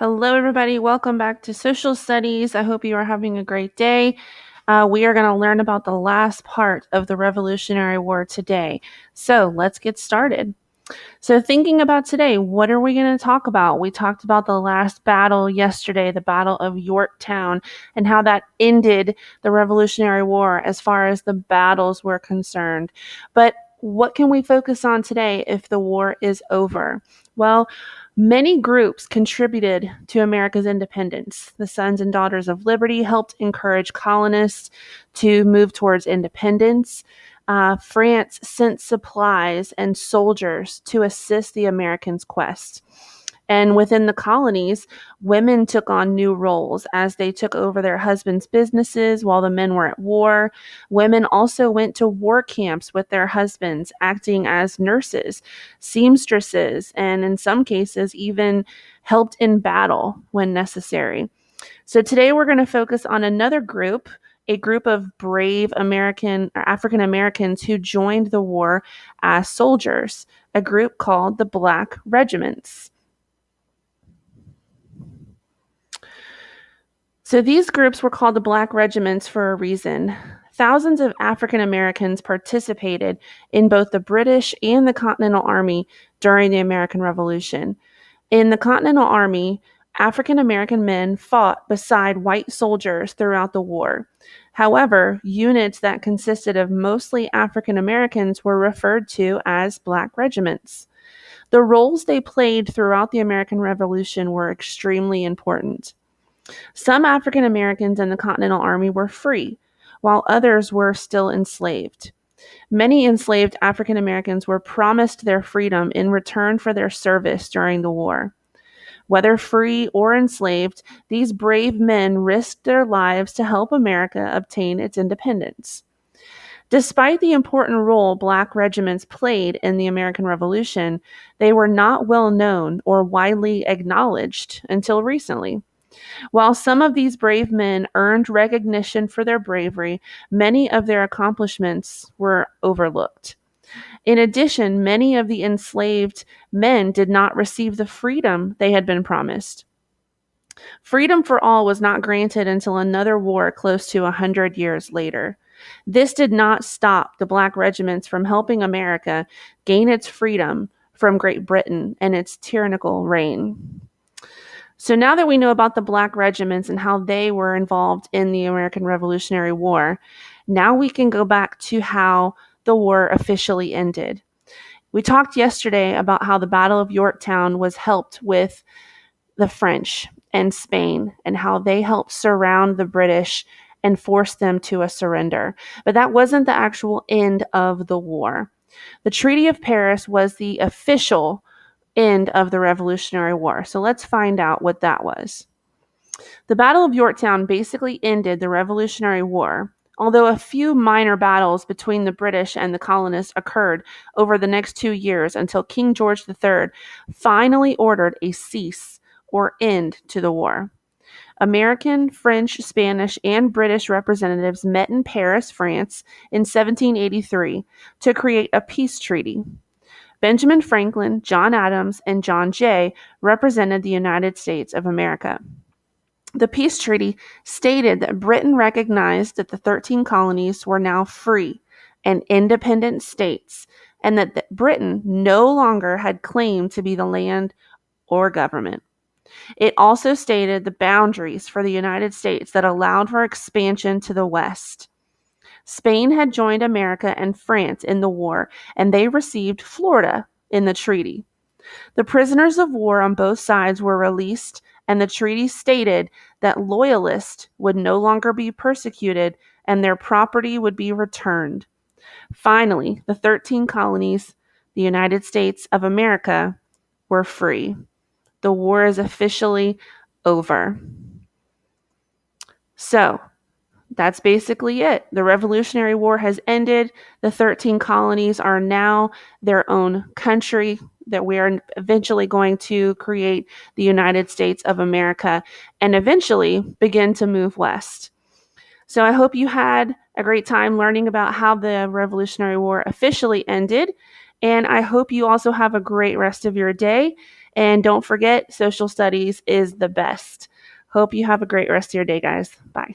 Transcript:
Hello, everybody. Welcome back to Social Studies. I hope you are having a great day. We are going to learn about the last part of the Revolutionary War today. So let's get started. So, thinking about today, what are we going to talk about? We talked about the last battle yesterday, the Battle of Yorktown, and how that ended the Revolutionary War as far as the battles were concerned. But what can we focus on today if the war is over? Well, many groups contributed to America's independence. The Sons and Daughters of Liberty helped encourage colonists to move towards independence. France sent supplies and soldiers to assist the Americans' quest. And within the colonies, women took on new roles as they took over their husbands' businesses while the men were at war. Women also went to war camps with their husbands, acting as nurses, seamstresses, and in some cases, even helped in battle when necessary. So today we're going to focus on another group, a group of brave African Americans who joined the war as soldiers, a group called the Black Regiments. So these groups were called the Black Regiments for a reason. Thousands of African Americans participated in both the British and the Continental Army during the American Revolution. In the Continental Army, African American men fought beside white soldiers throughout the war. However, units that consisted of mostly African Americans were referred to as Black regiments. The roles they played throughout the American Revolution were extremely important. Some African Americans in the Continental Army were free, while others were still enslaved. Many enslaved African Americans were promised their freedom in return for their service during the war. Whether free or enslaved, these brave men risked their lives to help America obtain its independence. Despite the important role Black regiments played in the American Revolution, they were not well known or widely acknowledged until recently. While some of these brave men earned recognition for their bravery, many of their accomplishments were overlooked. In addition, many of the enslaved men did not receive the freedom they had been promised. Freedom for all was not granted until another war close to 100 years later. This did not stop the Black regiments from helping America gain its freedom from Great Britain and its tyrannical reign. So now that we know about the Black regiments and how they were involved in the American Revolutionary War, now we can go back to how the war officially ended. We talked yesterday about how the Battle of Yorktown was helped with the French and Spain and how they helped surround the British and force them to a surrender. But that wasn't the actual end of the war. The Treaty of Paris was the official end of the Revolutionary War. So let's find out what that was. The Battle of Yorktown basically ended the Revolutionary War, although a few minor battles between the British and the colonists occurred over the next 2 years until King George III finally ordered a cease or end to the war. American, French, Spanish, and British representatives met in Paris, France in 1783 to create a peace treaty. Benjamin Franklin, John Adams, and John Jay represented the United States of America. The peace treaty stated that Britain recognized that the 13 colonies were now free and independent states, and that Britain no longer had claim to be the land or government. It also stated the boundaries for the United States that allowed for expansion to the west. Spain had joined America and France in the war, and they received Florida in the treaty. The prisoners of war on both sides were released, and the treaty stated that loyalists would no longer be persecuted and their property would be returned. Finally, the 13 colonies, the United States of America, were free. The war is officially over. So, that's basically it. The Revolutionary War has ended. The 13 colonies are now their own country, that we are eventually going to create the United States of America and eventually begin to move west. So I hope you had a great time learning about how the Revolutionary War officially ended. And I hope you also have a great rest of your day. And don't forget, social studies is the best. Hope you have a great rest of your day, guys. Bye.